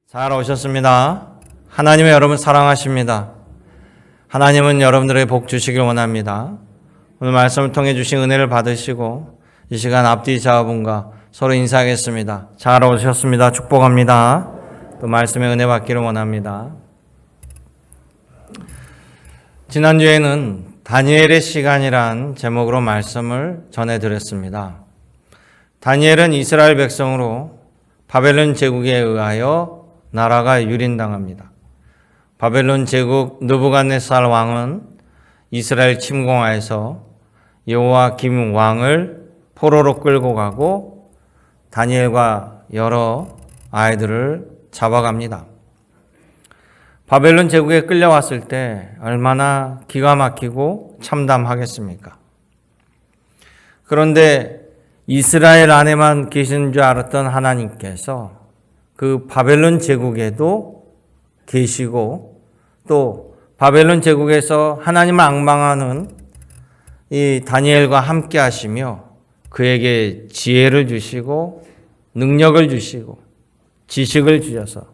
잘 오셨습니다. 하나님은 여러분 사랑하십니다. 하나님은 여러분들에게 복 주시길 원합니다. 오늘 말씀을 통해 주신 은혜를 받으시고 이 시간 앞뒤 자분과 서로 인사하겠습니다. 잘 오셨습니다. 축복합니다. 또 말씀의 은혜 받기를 원합니다. 지난주에는 다니엘의 시간이란 제목으로 말씀을 전해드렸습니다. 다니엘은 이스라엘 백성으로 바벨론 제국에 의하여 나라가 유린당합니다. 바벨론 제국 느부갓네살 왕은 이스라엘 침공하여서 여호야김 왕을 포로로 끌고 가고 다니엘과 여러 아이들을 잡아갑니다. 바벨론 제국에 끌려왔을 때 얼마나 기가 막히고 참담하겠습니까? 그런데 이스라엘 안에만 계신 줄 알았던 하나님께서 그 바벨론 제국에도 계시고 또 바벨론 제국에서 하나님을 앙망하는 이 다니엘과 함께 하시며 그에게 지혜를 주시고 능력을 주시고 지식을 주셔서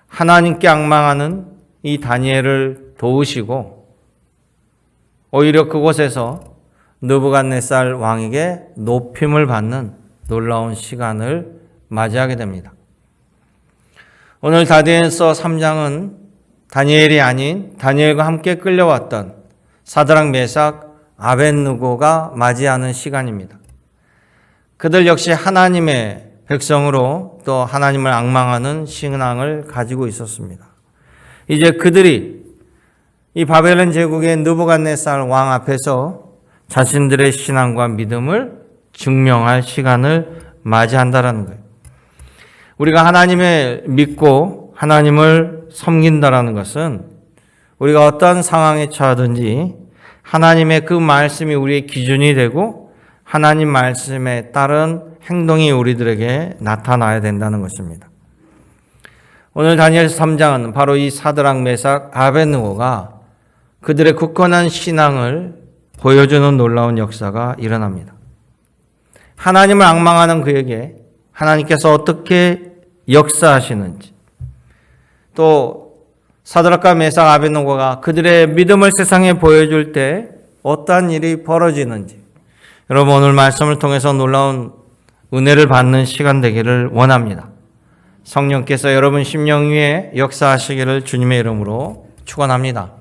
하나님께 앙망하는 이 다니엘을 도우시고 오히려 그곳에서 느부갓네살 왕에게 높임을 받는 놀라운 시간을 맞이하게 됩니다. 오늘 다니엘서 3장은 다니엘이 아닌 다니엘과 함께 끌려왔던 사드락, 메삭, 아벳느고가 맞이하는 시간입니다. 그들 역시 하나님의 백성으로 또 하나님을 앙망하는 신앙을 가지고 있었습니다. 이제 그들이 이 바벨론 제국의 느부갓네살 왕 앞에서 자신들의 신앙과 믿음을 증명할 시간을 맞이한다라는 거예요. 우리가 하나님을 믿고 하나님을 섬긴다라는 것은 우리가 어떤 상황에 처하든지 하나님의 그 말씀이 우리의 기준이 되고 하나님 말씀에 따른 행동이 우리들에게 나타나야 된다는 것입니다. 오늘 다니엘서 3장은 바로 이 사드락, 메삭, 아벳느고가 그들의 굳건한 신앙을 보여주는 놀라운 역사가 일어납니다. 하나님을 앙망하는 그에게 하나님께서 어떻게 역사하시는지, 또 사드락과 메삭, 아벳느고가 그들의 믿음을 세상에 보여줄 때 어떠한 일이 벌어지는지, 여러분 오늘 말씀을 통해서 놀라운 은혜를 받는 시간 되기를 원합니다. 성령께서 여러분 심령 위에 역사하시기를 주님의 이름으로 축원합니다.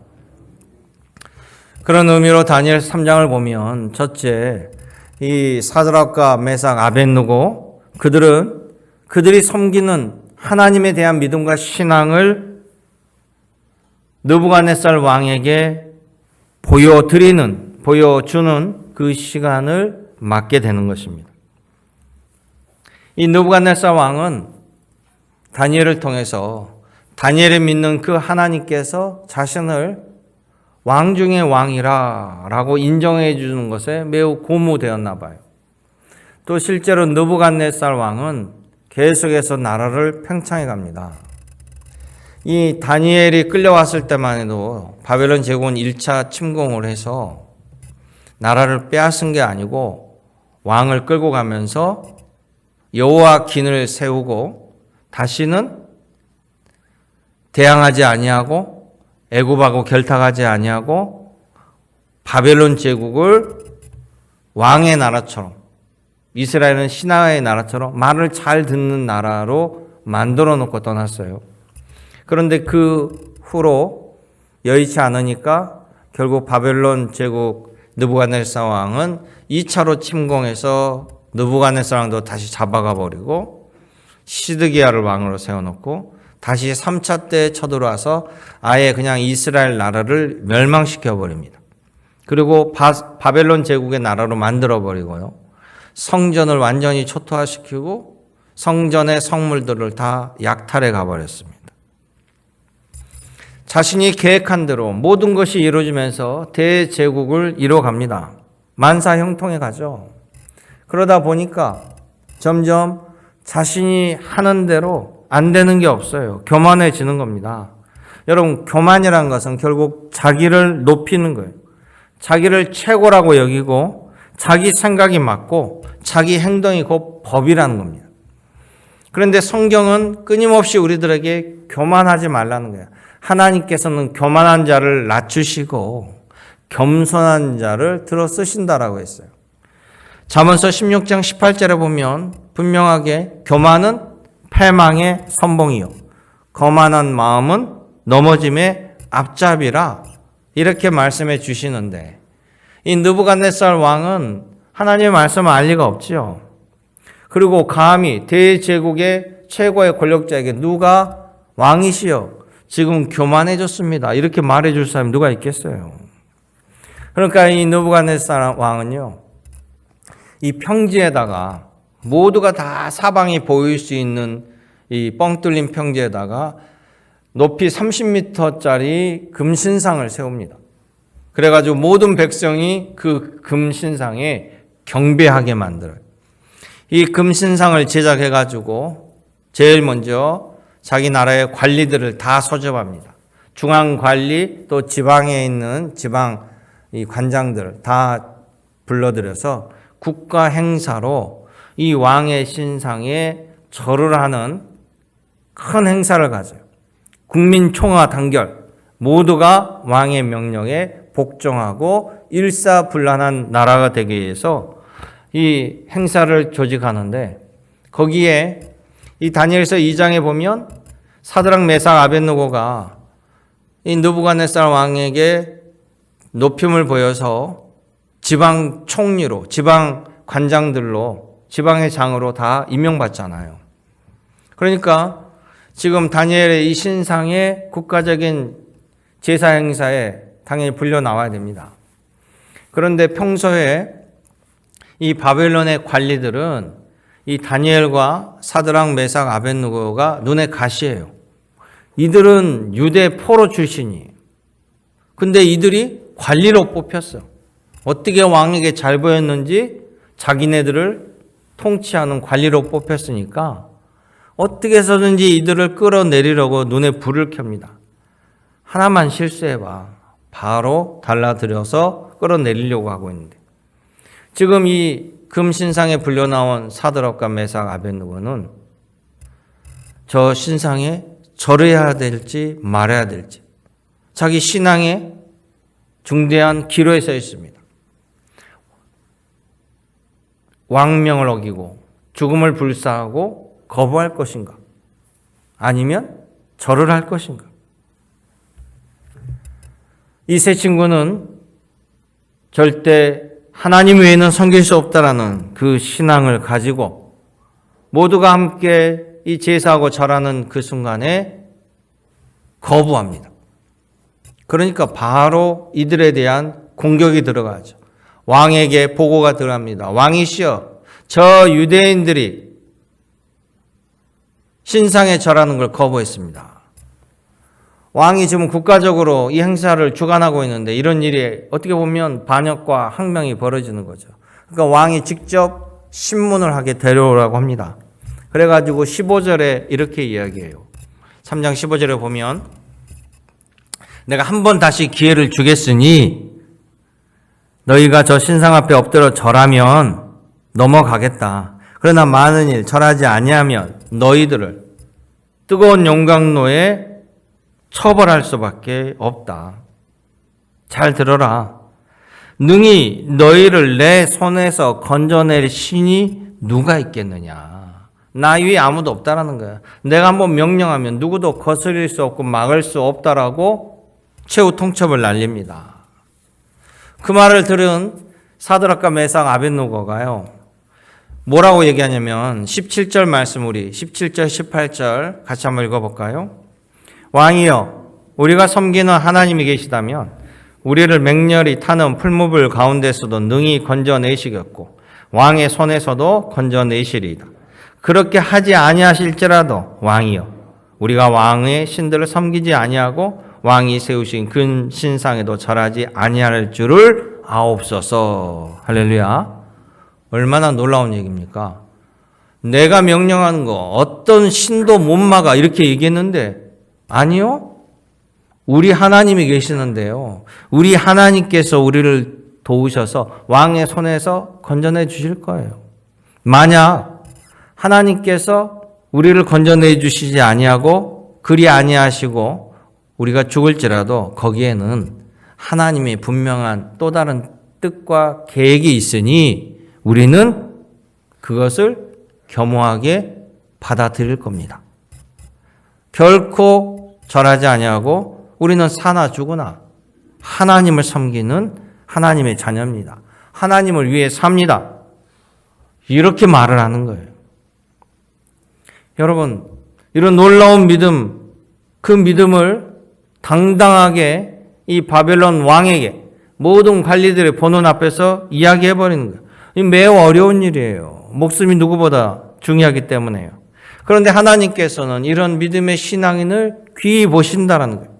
그런 의미로 다니엘 3장을 보면 첫째, 이 사드락과 메삭, 아벳느고 그들이 섬기는 하나님에 대한 믿음과 신앙을 느부갓네살 왕에게 보여주는 그 시간을 맞게 되는 것입니다. 이 느부갓네살 왕은 다니엘을 통해서 다니엘이 믿는 그 하나님께서 자신을 왕 중의 왕이라고 인정해 주는 것에 매우 고무되었나 봐요. 또 실제로 느부갓네살 왕은 계속해서 나라를 팽창해 갑니다. 이 다니엘이 끌려왔을 때만 해도 바벨론 제국은 1차 침공을 해서 나라를 빼앗은 게 아니고 왕을 끌고 가면서 여호야긴을 세우고 다시는 대항하지 아니하고 애굽하고 결탁하지 아니하고 바벨론 제국을 왕의 나라처럼 이스라엘은 신하의 나라처럼 말을 잘 듣는 나라로 만들어 놓고 떠났어요. 그런데 그 후로 여의치 않으니까 결국 바벨론 제국 느부갓네살 왕은 2차로 침공해서 느부갓네살 왕도 다시 잡아가 버리고 시드기야를 왕으로 세워놓고 다시 3차 때 쳐들어와서 아예 그냥 이스라엘 나라를 멸망시켜 버립니다. 그리고 바벨론 제국의 나라로 만들어 버리고요. 성전을 완전히 초토화시키고 성전의 성물들을 다 약탈해 가버렸습니다. 자신이 계획한 대로 모든 것이 이루어지면서 대제국을 이뤄갑니다. 만사형통해 가죠. 그러다 보니까 점점 자신이 하는 대로 안 되는 게 없어요. 교만해지는 겁니다. 여러분, 교만이란 것은 결국 자기를 높이는 거예요. 자기를 최고라고 여기고 자기 생각이 맞고 자기 행동이 곧 법이라는 겁니다. 그런데 성경은 끊임없이 우리들에게 교만하지 말라는 거예요. 하나님께서는 교만한 자를 낮추시고 겸손한 자를 들어 쓰신다라고 했어요. 잠언서 16장 18절에 보면 분명하게 교만은 패망의 선봉이요 거만한 마음은 넘어짐의 앞잡이라 이렇게 말씀해 주시는데 이 느부갓네살 왕은 하나님의 말씀을 알 리가 없지요. 그리고 감히 대제국의 최고의 권력자에게 누가 왕이시여 지금 교만해졌습니다. 이렇게 말해줄 사람이 누가 있겠어요. 그러니까 이 느부갓네살 왕은요. 이 평지에다가 모두가 다 사방이 보일 수 있는 이 뻥 뚫린 평지에다가 높이 30m짜리 금신상을 세웁니다. 그래가지고 모든 백성이 그 금신상에 경배하게 만들어요. 이 금신상을 제작해가지고 제일 먼저 자기 나라의 관리들을 다 소집합니다. 중앙관리 또 지방에 있는 지방 이 관장들 다 불러들여서 국가 행사로 이 왕의 신상에 절을 하는 큰 행사를 가져요. 국민 총화 단결 모두가 왕의 명령에 복종하고 일사불란한 나라가 되기 위해서 이 행사를 조직하는데 거기에 이 다니엘서 2장에 보면 사드락 메삭 아벳느고가 이 느부갓네살 왕에게 높임을 보여서 지방 총리로 지방 관장들로 지방의 장으로 다 임명받잖아요. 그러니까 지금 다니엘의 이 신상의 국가적인 제사 행사에 당연히 불려 나와야 됩니다. 그런데 평소에 이 바벨론의 관리들은 이 다니엘과 사드락 메삭 아벳느고가 눈에 가시예요. 이들은 유대 포로 출신이에요. 근데 이들이 관리로 뽑혔어. 어떻게 왕에게 잘 보였는지 자기네들을 통치하는 관리로 뽑혔으니까 어떻게 해서든지 이들을 끌어내리려고 눈에 불을 켭니다. 하나만 실수해봐. 바로 달라들여서 끌어내리려고 하고 있는데 지금 이 금신상에 불려나온 사드락과 메삭 아벳느고는 저 신상에 절해야 될지 말아야 될지 자기 신앙에 중대한 기로에 서 있습니다. 왕명을 어기고 죽음을 불사하고 거부할 것인가? 아니면 절을 할 것인가? 이 세 친구는 절대 하나님 외에는 섬길 수 없다라는 그 신앙을 가지고 모두가 함께 이 제사하고 절하는 그 순간에 거부합니다. 그러니까 바로 이들에 대한 공격이 들어가죠. 왕에게 보고가 들어갑니다. 왕이시여, 저 유대인들이 신상에 절하는 걸 거부했습니다. 왕이 지금 국가적으로 이 행사를 주관하고 있는데 이런 일이 어떻게 보면 반역과 항명이 벌어지는 거죠. 그러니까 왕이 직접 신문을 하게 데려오라고 합니다. 그래가지고 15절에 이렇게 이야기해요. 3장 15절에 보면 내가 한 번 다시 기회를 주겠으니 너희가 저 신상 앞에 엎드려 절하면 넘어가겠다. 그러나 많은 일 절하지 아니하면 너희들을 뜨거운 용광로에 처벌할 수밖에 없다. 잘 들어라. 능히 너희를 내 손에서 건져낼 신이 누가 있겠느냐. 나 위에 아무도 없다라는 거야. 내가 한번 명령하면 누구도 거스릴 수 없고 막을 수 없다라고 최후 통첩을 날립니다. 그 말을 들은 사드락과 메삭 아벳느고가요. 뭐라고 얘기하냐면 17절 말씀 우리 17절 18절 같이 한번 읽어볼까요? 왕이여 우리가 섬기는 하나님이 계시다면 우리를 맹렬히 타는 풀무불 가운데서도 능히 건져내시겠고 왕의 손에서도 건져내시리이다. 그렇게 하지 아니하실지라도 왕이여 우리가 왕의 신들을 섬기지 아니하고 왕이 세우신 그 신상에도 절하지 아니할 줄을 아옵소서. 할렐루야. 얼마나 놀라운 얘기입니까? 내가 명령하는 거 어떤 신도 못 막아 이렇게 얘기했는데 아니요. 우리 하나님이 계시는데요. 우리 하나님께서 우리를 도우셔서 왕의 손에서 건져내 주실 거예요. 만약 하나님께서 우리를 건져내 주시지 아니하고 그리 아니하시고 우리가 죽을지라도 거기에는 하나님의 분명한 또 다른 뜻과 계획이 있으니 우리는 그것을 겸허하게 받아들일 겁니다. 결코 절하지 아니하고 우리는 사나 죽으나 하나님을 섬기는 하나님의 자녀입니다. 하나님을 위해 삽니다. 이렇게 말을 하는 거예요. 여러분, 이런 놀라운 믿음, 그 믿음을 당당하게 이 바벨론 왕에게 모든 관리들의 보는 앞에서 이야기해버리는 거예요. 이 매우 어려운 일이에요. 목숨이 누구보다 중요하기 때문에요. 그런데 하나님께서는 이런 믿음의 신앙인을 귀히 보신다라는 거예요.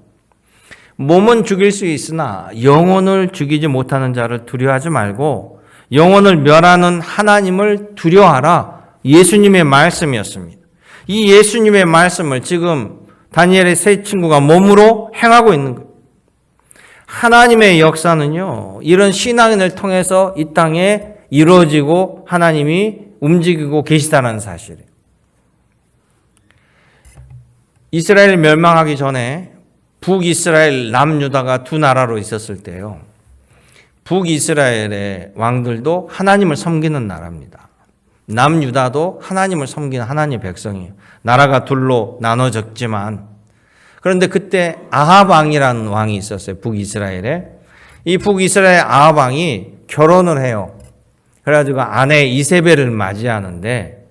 몸은 죽일 수 있으나 영혼을 죽이지 못하는 자를 두려워하지 말고 영혼을 멸하는 하나님을 두려워하라. 예수님의 말씀이었습니다. 이 예수님의 말씀을 지금 다니엘의 세 친구가 몸으로 행하고 있는 거예요. 하나님의 역사는요, 이런 신앙인을 통해서 이 땅에 이루어지고 하나님이 움직이고 계시다는 사실이에요. 이스라엘 멸망하기 전에 북이스라엘, 남유다가 두 나라로 있었을 때요, 북이스라엘의 왕들도 하나님을 섬기는 나라입니다. 남유다도 하나님을 섬기는 하나님의 백성이에요. 나라가 둘로 나눠졌지만, 그런데 그때 아합 왕이라는 왕이 있었어요. 북이스라엘에. 이 북이스라엘 아합 왕이 결혼을 해요. 그래가지고 아내 이세벨을 맞이하는데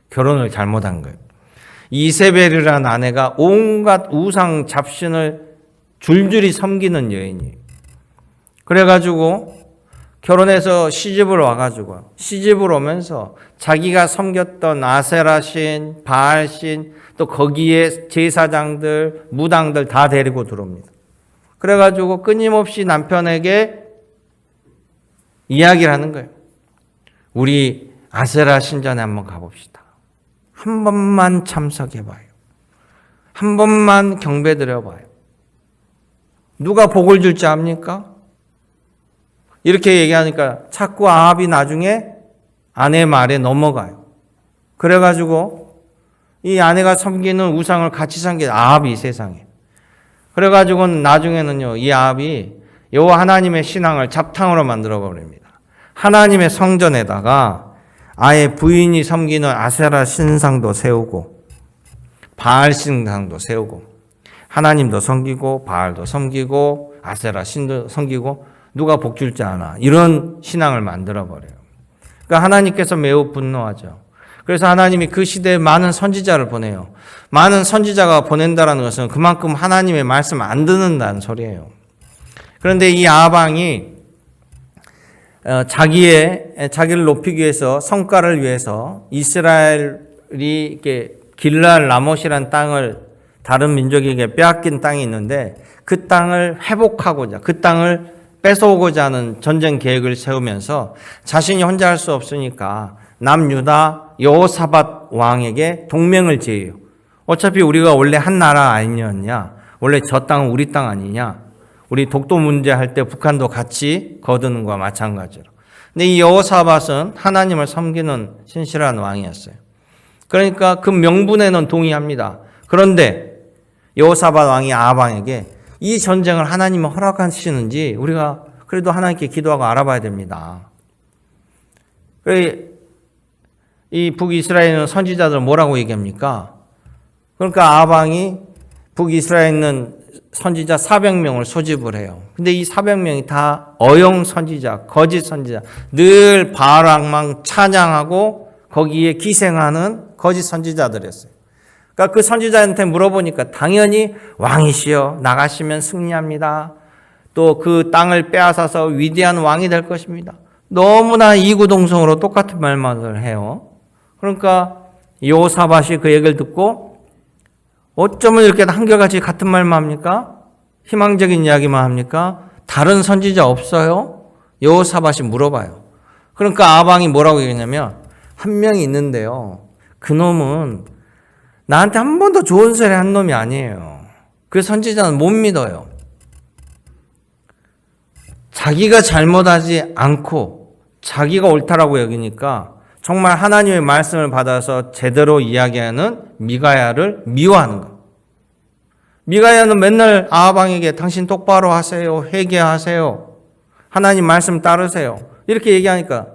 결혼을 잘못한 거예요. 이세벨이라는 아내가 온갖 우상 잡신을 줄줄이 섬기는 여인이에요. 그래가지고 결혼해서 시집을 와가지고 시집을 오면서 자기가 섬겼던 아세라신, 바알신, 또 거기에 제사장들, 무당들 다 데리고 들어옵니다. 그래가지고 끊임없이 남편에게 이야기를 하는 거예요. 우리 아세라 신전에 한번 가봅시다. 한 번만 참석해봐요. 한 번만 경배드려봐요. 누가 복을 줄지 압니까? 이렇게 얘기하니까 자꾸 아합이 나중에 아내 말에 넘어가요. 그래가지고 이 아내가 섬기는 우상을 같이 섬기는 아합이 세상에. 그래가지고 나중에는요, 이 아합이 여호와 하나님의 신앙을 잡탕으로 만들어 버립니다. 하나님의 성전에다가 아예 부인이 섬기는 아세라 신상도 세우고 바알 신상도 세우고 하나님도 섬기고 바알도 섬기고 아세라 신도 섬기고 누가 복 줄지 아나 이런 신앙을 만들어 버려요. 그러니까 하나님께서 매우 분노하죠. 그래서 하나님이 그 시대에 많은 선지자를 보내요. 많은 선지자가 보낸다는 것은 그만큼 하나님의 말씀 안 듣는다는 소리예요. 그런데 이 아합 왕이 자기를 높이기 위해서 성과를 위해서 이스라엘이 이렇게 길랄 라못이라는 땅을 다른 민족에게 빼앗긴 땅이 있는데 그 땅을 회복하고자 그 땅을 뺏어오고자 하는 전쟁 계획을 세우면서 자신이 혼자 할 수 없으니까 남유다 여호사밧 왕에게 동맹을 지어요. 어차피 우리가 원래 한 나라 아니었냐? 원래 저 땅은 우리 땅 아니냐? 우리 독도 문제 할 때 북한도 같이 거두는 것과 마찬가지로. 근데 이 여호사밧은 하나님을 섬기는 신실한 왕이었어요. 그러니까 그 명분에는 동의합니다. 그런데 여호사밧 왕이 아합 왕에게 이 전쟁을 하나님이 허락하시는지 우리가 그래도 하나님께 기도하고 알아봐야 됩니다. 이 북이스라엘은 선지자들 뭐라고 얘기합니까? 그러니까 아합 왕이 북이스라엘에 있는 선지자 400명을 소집을 해요. 근데 이 400명이 다 어영 선지자, 거짓 선지자, 늘 바알 왕만 찬양하고 거기에 기생하는 거짓 선지자들이었어요. 그러니까 그 선지자한테 물어보니까 당연히 왕이시여 나가시면 승리합니다. 또 그 땅을 빼앗아서 위대한 왕이 될 것입니다. 너무나 이구동성으로 똑같은 말만 해요. 그러니까 여호사밧이 그 얘기를 듣고 어쩌면 이렇게 한결같이 같은 말만 합니까? 희망적인 이야기만 합니까? 다른 선지자 없어요? 여호사밧이 물어봐요. 그러니까 아합 왕이 뭐라고 얘기했냐면 한 명이 있는데요. 그 놈은 나한테 한 번도 좋은 소리 한 놈이 아니에요. 그 선지자는 못 믿어요. 자기가 잘못하지 않고 자기가 옳다라고 여기니까 정말 하나님의 말씀을 받아서 제대로 이야기하는 미가야를 미워하는 것. 미가야는 맨날 아합 왕에게 당신 똑바로 하세요. 회개하세요. 하나님 말씀 따르세요. 이렇게 얘기하니까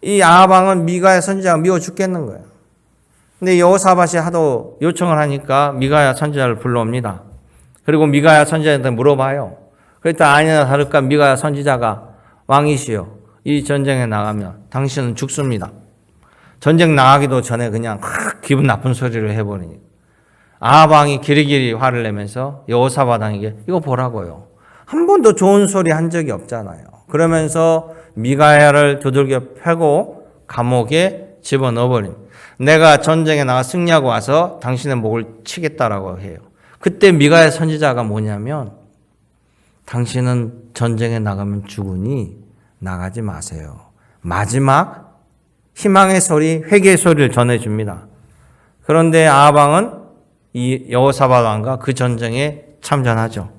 이 아합 왕은 미가야 선지자가 미워 죽겠는 거예요. 근데 여호사밧이 하도 요청을 하니까 미가야 선지자를 불러옵니다. 그리고 미가야 선지자한테 물어봐요. 그랬더니 아니나 다를까 미가야 선지자가 왕이시여, 이 전쟁에 나가면 당신은 죽습니다. 전쟁 나가기도 전에 그냥 기분 나쁜 소리를 해버리니 아합 왕이 기리기리 화를 내면서 여호사밧 왕에게 이거 보라고요. 한 번도 좋은 소리 한 적이 없잖아요. 그러면서 미가야를 두들겨 패고 감옥에 집어넣어버립니다. 내가 전쟁에 나가 승리하고 와서 당신의 목을 치겠다라고 해요. 그때 미가야 선지자가 뭐냐면 당신은 전쟁에 나가면 죽으니 나가지 마세요. 마지막 희망의 소리, 회개의 소리를 전해줍니다. 그런데 아합 왕은 이 여호사밧 왕과 그 전쟁에 참전하죠.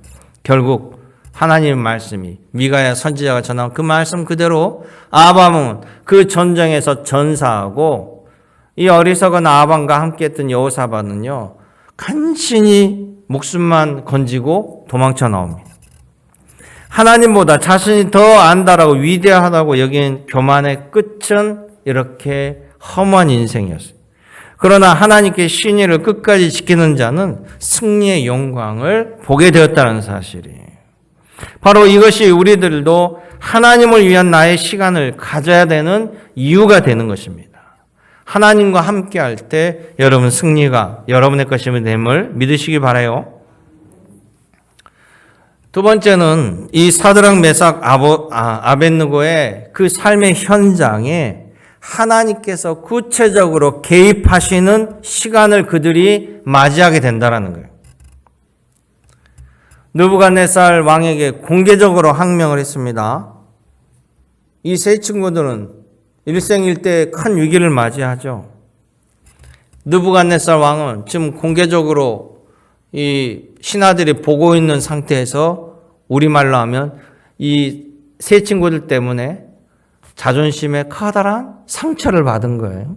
결국 하나님의 말씀이 미가야 선지자가 전한 그 말씀 그대로 아합 왕은 그 전쟁에서 전사하고 이 어리석은 아합 왕과 함께했던 여호사밧은요 간신히 목숨만 건지고 도망쳐 나옵니다. 하나님보다 자신이 더 안다라고 위대하다고 여긴 교만의 끝은 이렇게 험한 인생이었어요. 그러나 하나님께 신의를 끝까지 지키는 자는 승리의 영광을 보게 되었다는 사실이 바로 이것이 우리들도 하나님을 위한 나의 시간을 가져야 되는 이유가 되는 것입니다. 하나님과 함께할 때 여러분 승리가 여러분의 것임을 됨을 믿으시기 바라요. 두 번째는 이 사드락 메삭 아벳느고의 그 삶의 현장에 하나님께서 구체적으로 개입하시는 시간을 그들이 맞이하게 된다는 거예요. 느부갓네살 왕에게 공개적으로 항명을 했습니다. 이 세 친구들은 일생일대 큰 위기를 맞이하죠. 느부갓네살 왕은 지금 공개적으로 이 신하들이 보고 있는 상태에서 우리말로 하면 이 세 친구들 때문에 자존심에 커다란 상처를 받은 거예요.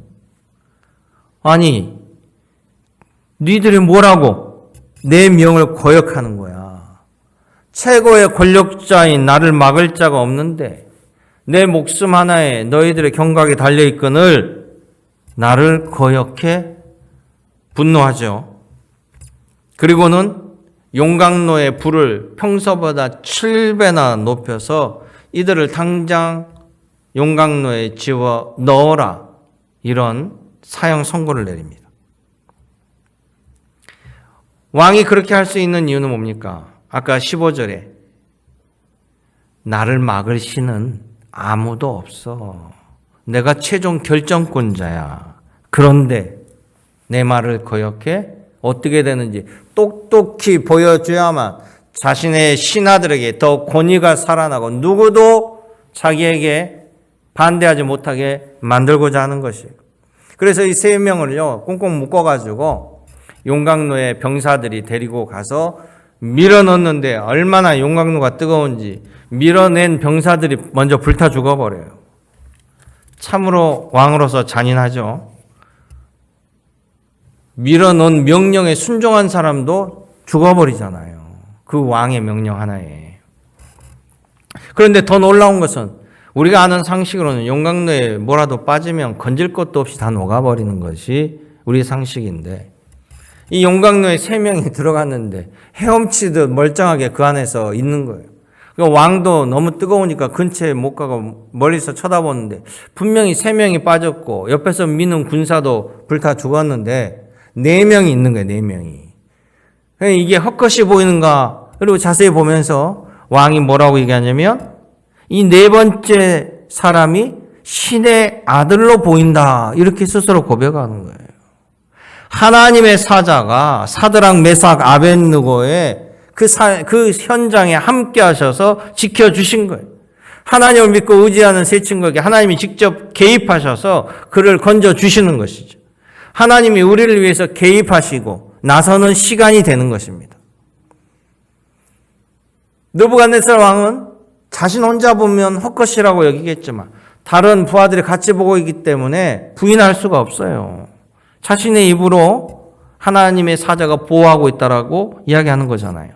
아니, 니들이 뭐라고 내 명을 거역하는 거야. 최고의 권력자인 나를 막을 자가 없는데 내 목숨 하나에 너희들의 경각이 달려있거늘 나를 거역해 분노하죠. 그리고는 용광로의 불을 평소보다 7배나 높여서 이들을 당장 용광로에 집어 넣어라 이런 사형 선고를 내립니다. 왕이 그렇게 할 수 있는 이유는 뭡니까? 아까 15절에 나를 막을 신은 아무도 없어. 내가 최종 결정권자야. 그런데 내 말을 거역해 어떻게 되는지 똑똑히 보여줘야만 자신의 신하들에게 더 권위가 살아나고 누구도 자기에게 반대하지 못하게 만들고자 하는 것이에요. 그래서 이 세 명을요 꽁꽁 묶어가지고 용광로에 병사들이 데리고 가서 밀어넣는데 얼마나 용광로가 뜨거운지 밀어낸 병사들이 먼저 불타 죽어버려요. 참으로 왕으로서 잔인하죠. 밀어넣은 명령에 순종한 사람도 죽어버리잖아요. 그 왕의 명령 하나에. 그런데 더 놀라운 것은 우리가 아는 상식으로는 용광로에 뭐라도 빠지면 건질 것도 없이 다 녹아버리는 것이 우리 상식인데 이 용광로에 3명이 들어갔는데 헤엄치듯 멀쩡하게 그 안에서 있는 거예요. 그러니까 왕도 너무 뜨거우니까 근처에 못 가고 멀리서 쳐다보는데 분명히 3명이 빠졌고 옆에서 미는 군사도 불타 죽었는데 4명이 있는 거예요. 4명이. 이게 헛것이 보이는가? 그리고 자세히 보면서 왕이 뭐라고 얘기하냐면 이 4번째 사람이 신의 아들로 보인다. 이렇게 스스로 고백하는 거예요. 하나님의 사자가 사드락 메삭 아벳느고의 그 현장에 함께 하셔서 지켜주신 거예요. 하나님을 믿고 의지하는 세 친구에게 하나님이 직접 개입하셔서 그를 건져주시는 것이죠. 하나님이 우리를 위해서 개입하시고 나서는 시간이 되는 것입니다. 느부갓네살 왕은 자신 혼자 보면 헛것이라고 여기겠지만 다른 부하들이 같이 보고 있기 때문에 부인할 수가 없어요. 자신의 입으로 하나님의 사자가 보호하고 있다라고 이야기하는 거잖아요.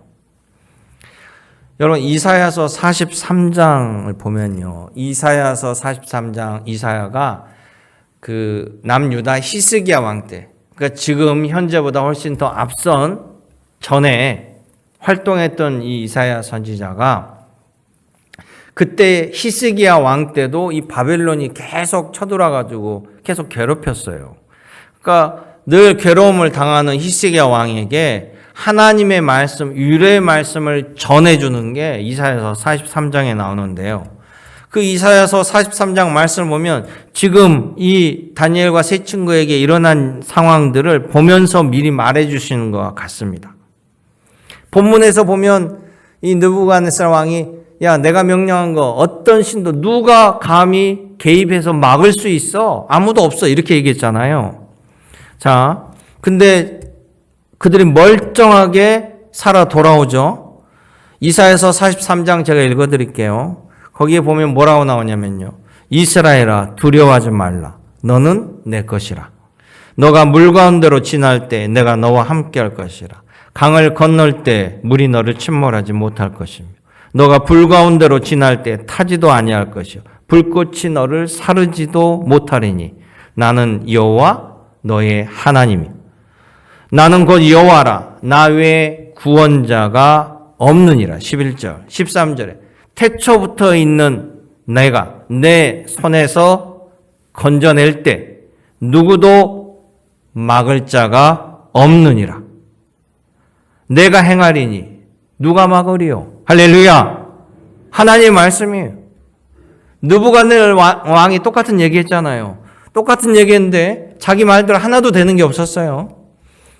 여러분 이사야서 43장을 보면요. 이사야서 43장 이사야가 그 남유다 히스기야 왕 때, 그러니까 지금 현재보다 훨씬 더 앞선 전에 활동했던 이 이사야 선지자가 그때 히스기야 왕 때도 이 바벨론이 계속 쳐들어가지고 계속 괴롭혔어요. 그러니까 늘 괴로움을 당하는 히스기야 왕에게 하나님의 말씀, 유래의 말씀을 전해주는 게 이사야서 43장에 나오는데요. 그 이사야서 43장 말씀을 보면 지금 이 다니엘과 세 친구에게 일어난 상황들을 보면서 미리 말해주시는 것과 같습니다. 본문에서 보면 이 느부갓네살 왕이 야, 내가 명령한 거 어떤 신도 누가 감히 개입해서 막을 수 있어? 아무도 없어. 이렇게 얘기했잖아요. 자, 근데 그들이 멀쩡하게 살아 돌아오죠. 이사야서 43장 제가 읽어드릴게요. 거기에 보면 뭐라고 나오냐면요. 이스라엘아 두려워하지 말라. 너는 내 것이라. 너가 물 가운데로 지날 때 내가 너와 함께 할 것이라. 강을 건널 때 물이 너를 침몰하지 못할 것이며 너가 불 가운데로 지날 때 타지도 아니할 것이요 불꽃이 너를 사르지도 못하리니 나는 여호와 너의 하나님이 나는 곧 여호와라 나 외에 구원자가 없느니라. 11절 13절에 태초부터 있는 내가 내 손에서 건져낼 때 누구도 막을 자가 없느니라. 내가 행하리니 누가 막으리요? 할렐루야. 하나님의 말씀이에요. 느부갓네살 왕이 똑같은 얘기했잖아요. 똑같은 얘기했는데 자기 말대로 하나도 되는 게 없었어요.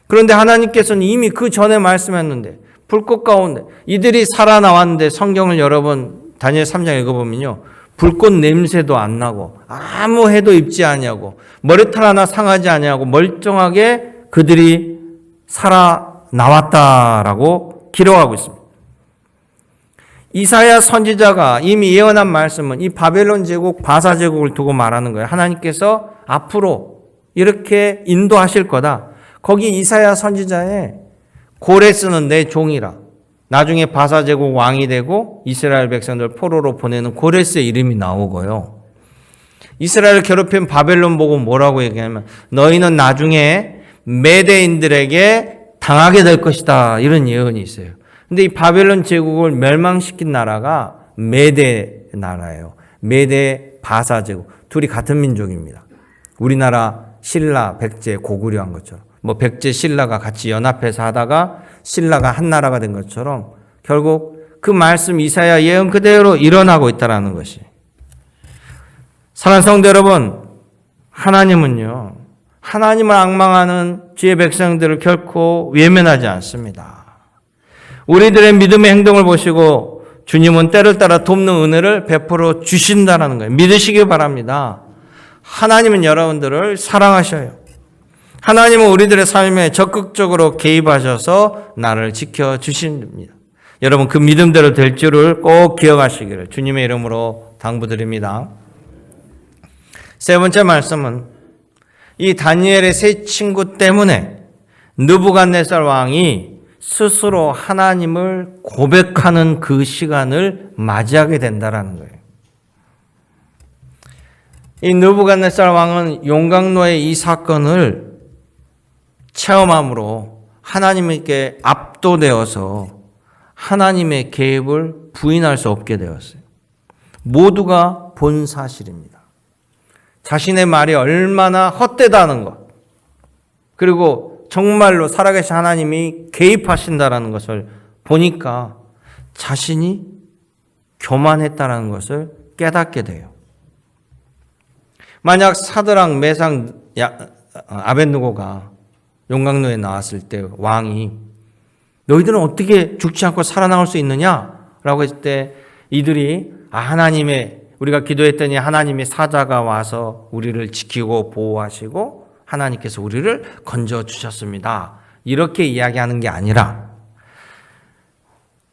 그런데 하나님께서는 이미 그 전에 말씀했는데 불꽃 가운데 이들이 살아나왔는데 성경을 여러분 다니엘 3장 읽어보면요. 불꽃 냄새도 안 나고 아무 해도 입지 아니하고 머리털 하나 상하지 아니하고 멀쩡하게 그들이 살아나왔다라고 기록하고 있습니다. 이사야 선지자가 이미 예언한 말씀은 이 바벨론 제국, 바사 제국을 두고 말하는 거예요. 하나님께서 앞으로 이렇게 인도하실 거다. 거기 이사야 선지자에 고레스는 내 종이라. 나중에 바사 제국 왕이 되고 이스라엘 백성들 포로로 보내는 고레스의 이름이 나오고요. 이스라엘을 괴롭힌 바벨론 보고 뭐라고 얘기하면 너희는 나중에 메대인들에게 당하게 될 것이다. 이런 예언이 있어요. 근데 이 바벨론 제국을 멸망시킨 나라가 메대 나라예요. 메대 바사 제국. 둘이 같은 민족입니다. 우리나라 신라, 백제, 고구려한 것처럼. 뭐 백제, 신라가 같이 연합해서 하다가 신라가 한 나라가 된 것처럼 결국 그 말씀 이사야 예언 그대로 일어나고 있다는 것이. 사랑하는 성도 여러분, 하나님은요. 하나님을 앙망하는 주의 백성들을 결코 외면하지 않습니다. 우리들의 믿음의 행동을 보시고 주님은 때를 따라 돕는 은혜를 베풀어 주신다는 거예요. 믿으시기 바랍니다. 하나님은 여러분들을 사랑하셔요. 하나님은 우리들의 삶에 적극적으로 개입하셔서 나를 지켜주십니다. 여러분 그 믿음대로 될 줄을 꼭 기억하시기를 주님의 이름으로 당부드립니다. 세 번째 말씀은 이 다니엘의 세 친구 때문에 느부갓네살 왕이 스스로 하나님을 고백하는 그 시간을 맞이하게 된다는 거예요. 이 느부갓네살 왕은 용광로의 이 사건을 체험함으로 하나님께 압도되어서 하나님의 개입을 부인할 수 없게 되었어요. 모두가 본 사실입니다. 자신의 말이 얼마나 헛되다는 것, 그리고 정말로 살아계신 하나님이 개입하신다라는 것을 보니까 자신이 교만했다라는 것을 깨닫게 돼요. 만약 사드락, 메삭, 아벳느고가 용광로에 나왔을 때 왕이 너희들은 어떻게 죽지 않고 살아나올 수 있느냐라고 했을 때 이들이 하나님의 우리가 기도했더니 하나님의 사자가 와서 우리를 지키고 보호하시고 하나님께서 우리를 건져주셨습니다. 이렇게 이야기하는 게 아니라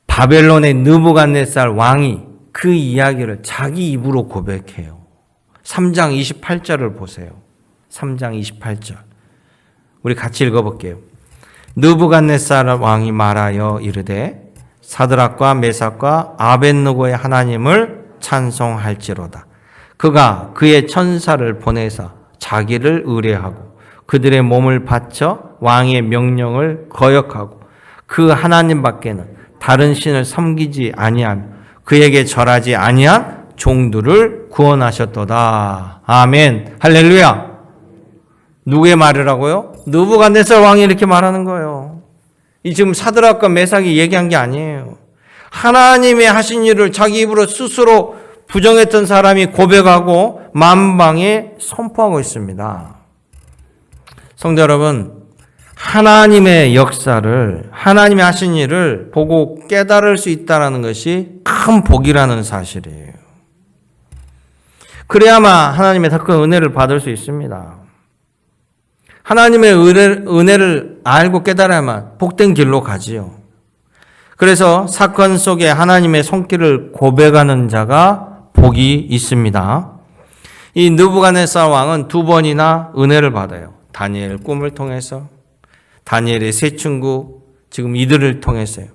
바벨론의 느부갓네살 왕이 그 이야기를 자기 입으로 고백해요. 3장 28절을 보세요. 3장 28절. 우리 같이 읽어볼게요. 느부갓네살 왕이 말하여 이르되 사드락과 메삭과 아벳느고의 하나님을 찬송할지로다. 그가 그의 천사를 보내사 자기를 의뢰하고 그들의 몸을 바쳐 왕의 명령을 거역하고 그 하나님 밖에는 다른 신을 섬기지 아니하며 그에게 절하지 아니한 종들을 구원하셨도다. 아멘. 할렐루야. 누구의 말이라고요? 느부갓네살 왕이 이렇게 말하는 거예요. 이 지금 사드락과 메삭이 얘기한 게 아니에요. 하나님의 하신 일을 자기 입으로 스스로 부정했던 사람이 고백하고 만방에 선포하고 있습니다. 성도 여러분, 하나님의 역사를, 하나님의 하신 일을 보고 깨달을 수 있다는 것이 큰 복이라는 사실이에요. 그래야만 하나님의 더 큰 은혜를 받을 수 있습니다. 하나님의 은혜를 알고 깨달아야만 복된 길로 가지요. 그래서 사건 속에 하나님의 손길을 고백하는 자가 복이 있습니다. 이 느부갓네살 왕은 2번이나 은혜를 받아요. 다니엘 꿈을 통해서, 다니엘의 세 친구, 지금 이들을 통해서요.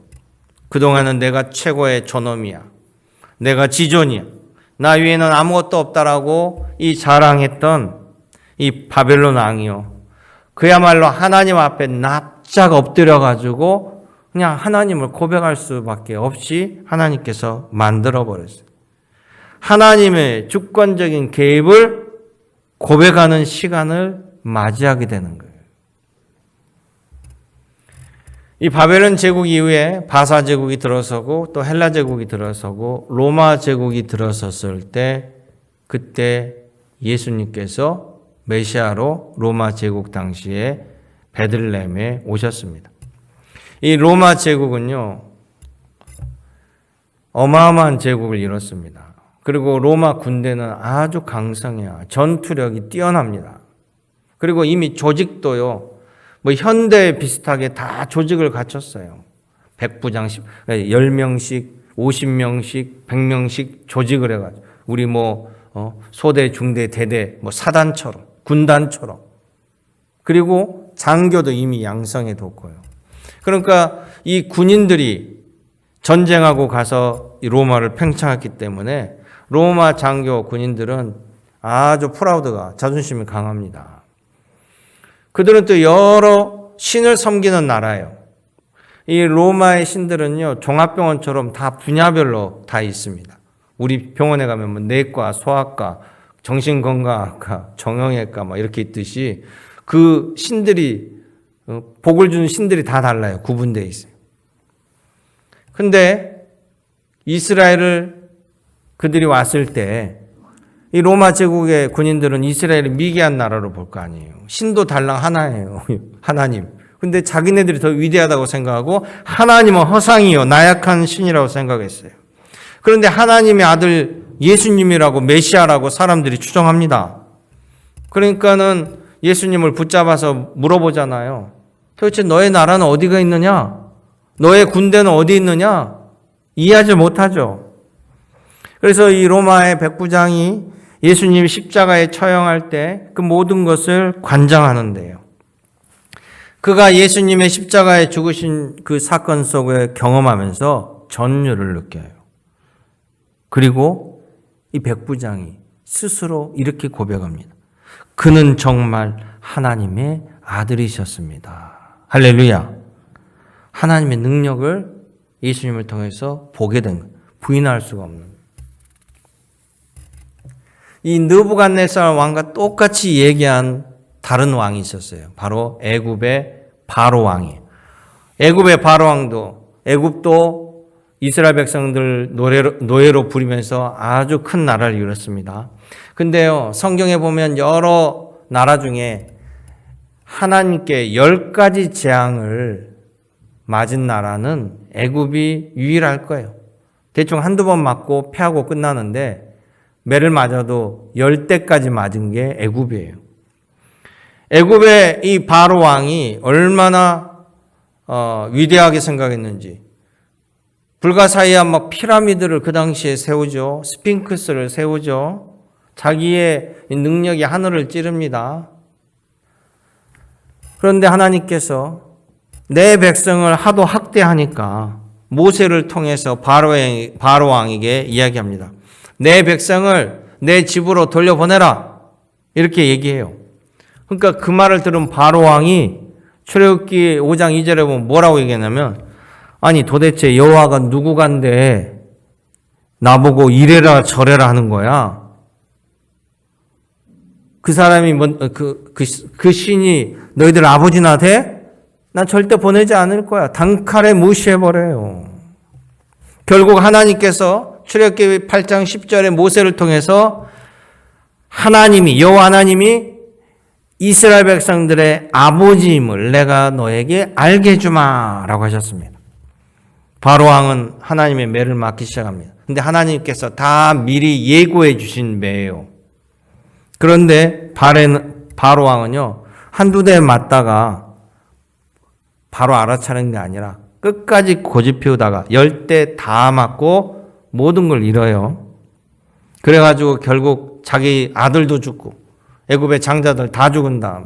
그동안은 내가 최고의 존엄이야. 내가 지존이야. 나 위에는 아무것도 없다라고 이 자랑했던 이 바벨론 왕이요. 그야말로 하나님 앞에 납작 엎드려가지고 그냥 하나님을 고백할 수밖에 없이 하나님께서 만들어버렸어요. 하나님의 주권적인 개입을 고백하는 시간을 맞이하게 되는 거예요. 이 바벨론 제국 이후에 바사 제국이 들어서고 또 헬라 제국이 들어서고 로마 제국이 들어섰을 때 그때 예수님께서 메시아로 로마 제국 당시에 베들레헴에 오셨습니다. 이 로마 제국은요, 어마어마한 제국을 이뤘습니다. 그리고 로마 군대는 아주 강성해요. 전투력이 뛰어납니다. 그리고 이미 조직도요, 뭐 현대 비슷하게 다 조직을 갖췄어요. 100부장씩, 10명씩, 50명씩, 100명씩 조직을 해가지고 우리 소대, 중대, 대대, 사단처럼, 군단처럼. 그리고 장교도 이미 양성해 뒀고요. 그러니까 이 군인들이 전쟁하고 가서 이 로마를 팽창했기 때문에 로마 장교 군인들은 아주 프라우드가, 자존심이 강합니다. 그들은 또 여러 신을 섬기는 나라예요. 이 로마의 신들은요, 종합병원처럼 다 분야별로 다 있습니다. 우리 병원에 가면 내과, 소아과, 정신건강학과, 정형외과 이렇게 있듯이 그 신들이, 복을 주는 신들이 다 달라요. 구분되어 있어요. 근데 이스라엘을 그들이 왔을 때 이 로마 제국의 군인들은 이스라엘을 미개한 나라로 볼 거 아니에요. 신도 달랑 하나예요. 하나님. 근데 자기네들이 더 위대하다고 생각하고 하나님은 허상이요, 나약한 신이라고 생각했어요. 그런데 하나님의 아들 예수님이라고, 메시아라고 사람들이 추정합니다. 그러니까는 예수님을 붙잡아서 물어보잖아요. 도대체 너의 나라는 어디가 있느냐? 너의 군대는 어디 있느냐? 이해하지 못하죠. 그래서 이 로마의 백부장이 예수님 십자가에 처형할 때 그 모든 것을 관장하는데요. 그가 예수님의 십자가에 죽으신 그 사건 속에 경험하면서 전율을 느껴요. 그리고 이 백부장이 스스로 이렇게 고백합니다. 그는 정말 하나님의 아들이셨습니다. 할렐루야. 하나님의 능력을 예수님을 통해서 보게 된 거예요. 부인할 수가 없는 거예요. 이 느부갓네살 왕과 똑같이 얘기한 다른 왕이 있었어요. 바로 애굽의 바로 왕이에요. 애굽의 바로 왕도, 애굽도 이스라엘 백성들 노예로 부리면서 아주 큰 나라를 이뤘습니다. 근데요, 성경에 보면 여러 나라 중에 하나님께 10가지 재앙을 맞은 나라는 애굽이 유일할 거예요. 대충 한두 번 맞고 패하고 끝나는데 매를 맞아도 10대까지 맞은 게 애굽이에요. 애굽의 이 바로 왕이 얼마나 위대하게 생각했는지, 불가사의한 피라미드를 그 당시에 세우죠. 스핑크스를 세우죠. 자기의 능력이 하늘을 찌릅니다. 그런데 하나님께서 내 백성을 하도 학대하니까 모세를 통해서 바로 왕에게 이야기합니다. 내 백성을 내 집으로 돌려보내라. 이렇게 얘기해요. 그러니까 그 말을 들은 바로 왕이 출애굽기 5장 2절에 보면 뭐라고 얘기하냐면, 아니 도대체 여호와가 누구간데 나보고 이래라 저래라 하는 거야. 그 사람이 그 신이 너희들 아버지나 돼? 난 절대 보내지 않을 거야. 단칼에 무시해버려요. 결국 하나님께서 출애굽기 8장 10절에 모세를 통해서 여호와 하나님이 이스라엘 백성들의 아버지임을 내가 너에게 알게 해주마 라고 하셨습니다. 바로왕은 하나님의 매를 맞기 시작합니다. 근데 하나님께서 다 미리 예고해 주신 매예요. 그런데 바로왕은요, 한두 대 맞다가 바로 알아차리는 게 아니라 끝까지 고집 피우다가 10대 다 맞고 모든 걸 잃어요. 그래가지고 결국 자기 아들도 죽고 애굽의 장자들 다 죽은 다음에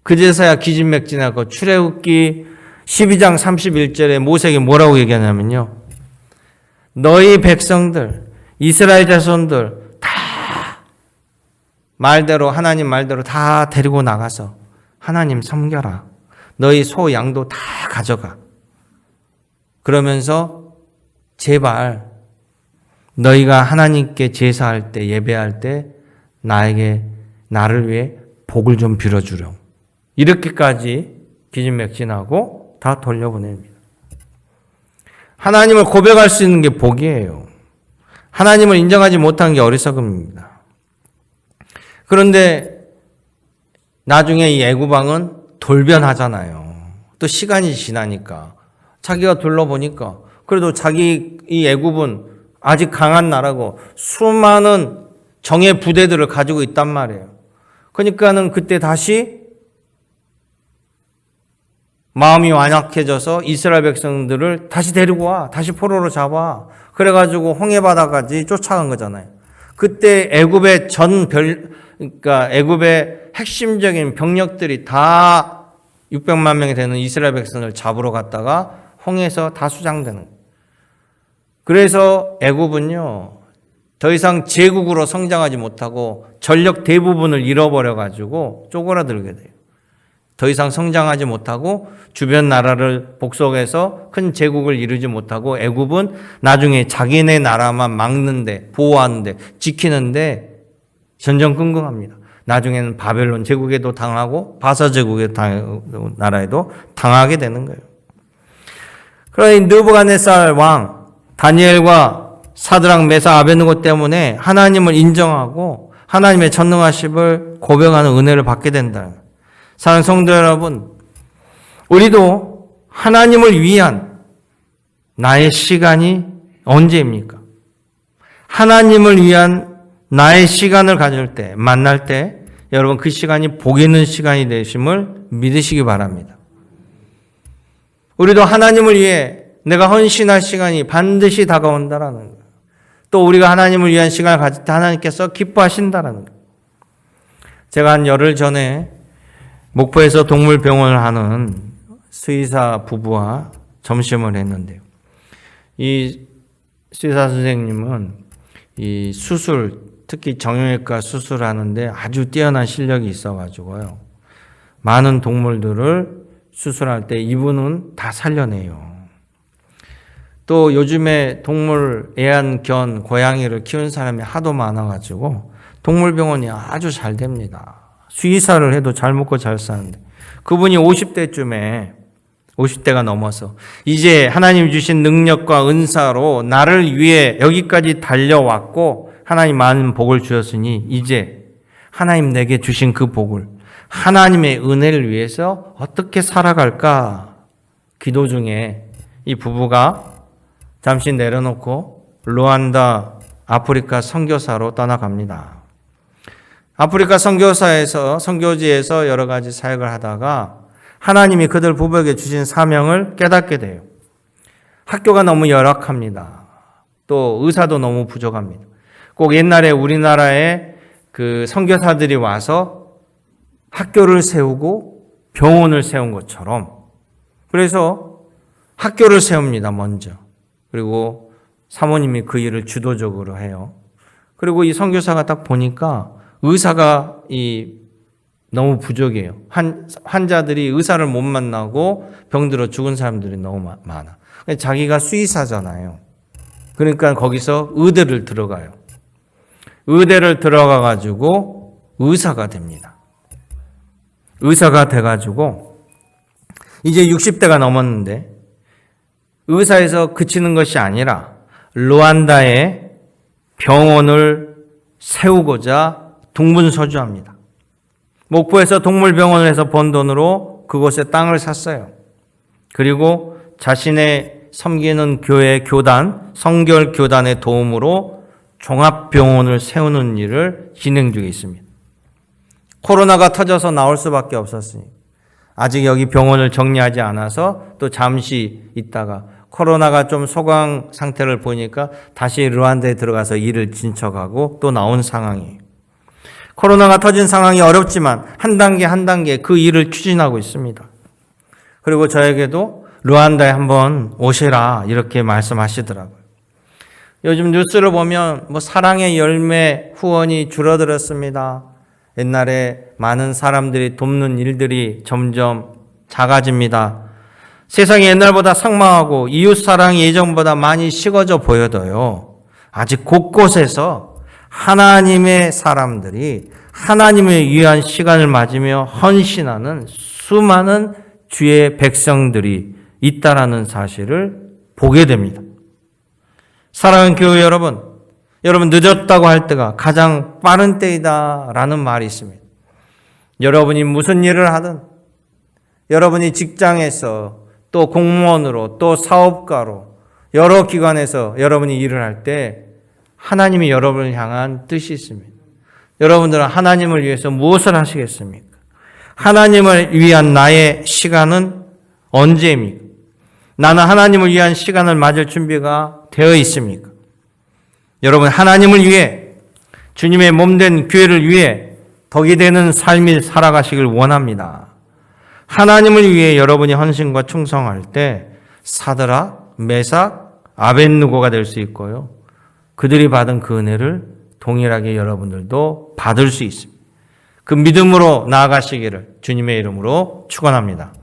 그제서야 기진맥진하고 출애굽기 12장 31절에 모세에게 뭐라고 얘기하냐면요, 너희 백성들 이스라엘 자손들 하나님 말대로 다 데리고 나가서 하나님 섬겨라. 너희 소 양도 다 가져가. 그러면서 제발 너희가 하나님께 제사할 때 예배할 때 나를 위해 복을 좀 빌어주렴. 이렇게까지 기진맥진하고 다 돌려보냅니다. 하나님을 고백할 수 있는 게 복이에요. 하나님을 인정하지 못한 게 어리석음입니다. 그런데 나중에 이 애굽왕은 돌변하잖아요. 또 시간이 지나니까 자기가 둘러보니까 그래도 이 애굽은 아직 강한 나라고 수많은 정예 부대들을 가지고 있단 말이에요. 그러니까는 그때 다시 마음이 완약해져서 이스라엘 백성들을 다시 데리고 와. 다시 포로로 잡아. 그래가지고 홍해바다까지 쫓아간 거잖아요. 그때 그러니까 애굽의 핵심적인 병력들이 다 600만 명이 되는 이스라엘 백성을 잡으러 갔다가 홍해에서 다 수장되는 거예요. 그래서 애굽은요, 더 이상 제국으로 성장하지 못하고 전력 대부분을 잃어버려가지고 쪼그라들게 돼요. 더 이상 성장하지 못하고 주변 나라를 복속해서 큰 제국을 이루지 못하고 애굽은 나중에 자기네 나라만 막는데, 보호하는데, 지키는데 전전긍긍합니다. 나중에는 바벨론 제국에도 당하고 바사 제국의 나라에도 당하게 되는 거예요. 그러니 느부갓네살 왕 다니엘과 사드락 메사 아베느고 때문에 하나님을 인정하고 하나님의 전능하심을 고백하는 은혜를 받게 된다. 사랑하는 성도 여러분, 우리도 하나님을 위한 나의 시간이 언제입니까? 하나님을 위한 나의 시간을 가질 때, 만날 때 여러분 그 시간이 복 있는 시간이 되심을 믿으시기 바랍니다. 우리도 하나님을 위해 내가 헌신할 시간이 반드시 다가온다라는 거예요. 또 우리가 하나님을 위한 시간을 가질 때 하나님께서 기뻐하신다라는 거예요. 제가 한 열흘 전에 목포에서 동물병원을 하는 수의사 부부와 점심을 했는데요. 이 수의사 선생님은 이 수술, 특히 정형외과 수술하는데 아주 뛰어난 실력이 있어가지고요. 많은 동물들을 수술할 때 이분은 다 살려내요. 또 요즘에 동물, 애완견, 고양이를 키우는 사람이 하도 많아가지고 동물병원이 아주 잘 됩니다. 수의사를 해도 잘 먹고 잘 사는데 그분이 50대가 넘어서 이제 하나님 주신 능력과 은사로 나를 위해 여기까지 달려왔고 하나님 많은 복을 주셨으니 이제 하나님 내게 주신 그 복을 하나님의 은혜를 위해서 어떻게 살아갈까 기도 중에 이 부부가 잠시 내려놓고 루안다 아프리카 선교사로 떠나갑니다. 아프리카 선교지에서 여러 가지 사역을 하다가 하나님이 그들 부부에게 주신 사명을 깨닫게 돼요. 학교가 너무 열악합니다. 또 의사도 너무 부족합니다. 꼭 옛날에 우리나라에 그 선교사들이 와서 학교를 세우고 병원을 세운 것처럼, 그래서 학교를 세웁니다, 먼저. 그리고 사모님이 그 일을 주도적으로 해요. 그리고 이 선교사가 딱 보니까 의사가 너무 부족해요. 환자들이 의사를 못 만나고 병들어 죽은 사람들이 너무 많아. 자기가 수의사잖아요. 그러니까 거기서 의대를 들어가요. 의대를 들어가가지고 의사가 됩니다. 의사가 돼가지고 이제 60대가 넘었는데 의사에서 그치는 것이 아니라 루안다에 병원을 세우고자 동분서주합니다. 목포에서 동물병원을 해서 번 돈으로 그곳에 땅을 샀어요. 그리고 자신의 섬기는 교회 교단, 성결 교단의 도움으로 종합병원을 세우는 일을 진행 중에 있습니다. 코로나가 터져서 나올 수밖에 없었으니 아직 여기 병원을 정리하지 않아서 또 잠시 있다가 코로나가 좀 소강 상태를 보니까 다시 루안다에 들어가서 일을 진척하고 또 나온 상황이에요. 코로나가 터진 상황이 어렵지만 한 단계 한 단계 그 일을 추진하고 있습니다. 그리고 저에게도 루안다에 한번 오시라 이렇게 말씀하시더라고요. 요즘 뉴스를 보면 사랑의 열매 후원이 줄어들었습니다. 옛날에 많은 사람들이 돕는 일들이 점점 작아집니다. 세상이 옛날보다 상망하고 이웃사랑이 예전보다 많이 식어져 보여도요, 아직 곳곳에서 하나님의 사람들이 하나님을 위한 시간을 맞으며 헌신하는 수많은 주의 백성들이 있다라는 사실을 보게 됩니다. 사랑하는 교회 여러분 늦었다고 할 때가 가장 빠른 때이다라는 말이 있습니다. 여러분이 무슨 일을 하든, 여러분이 직장에서 또 공무원으로 또 사업가로 여러 기관에서 여러분이 일을 할 때 하나님이 여러분을 향한 뜻이 있습니다. 여러분들은 하나님을 위해서 무엇을 하시겠습니까? 하나님을 위한 나의 시간은 언제입니까? 나는 하나님을 위한 시간을 맞을 준비가 되어 있습니까? 여러분, 하나님을 위해, 주님의 몸된 교회를 위해 덕이 되는 삶을 살아가시길 원합니다. 하나님을 위해 여러분이 헌신과 충성할 때 사드락, 메삭, 아벳느고가 될 수 있고요, 그들이 받은 그 은혜를 동일하게 여러분들도 받을 수 있습니다. 그 믿음으로 나아가시기를 주님의 이름으로 축원합니다.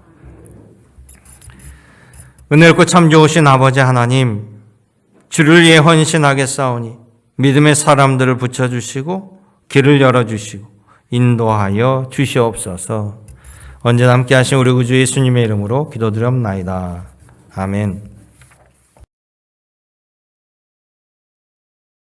은혜롭고 참 좋으신 아버지 하나님, 주를 위해 헌신하겠사오니 믿음의 사람들을 붙여주시고 길을 열어주시고 인도하여 주시옵소서. 언제나 함께 하신 우리 구주 예수님의 이름으로 기도드렸나이다. 아멘.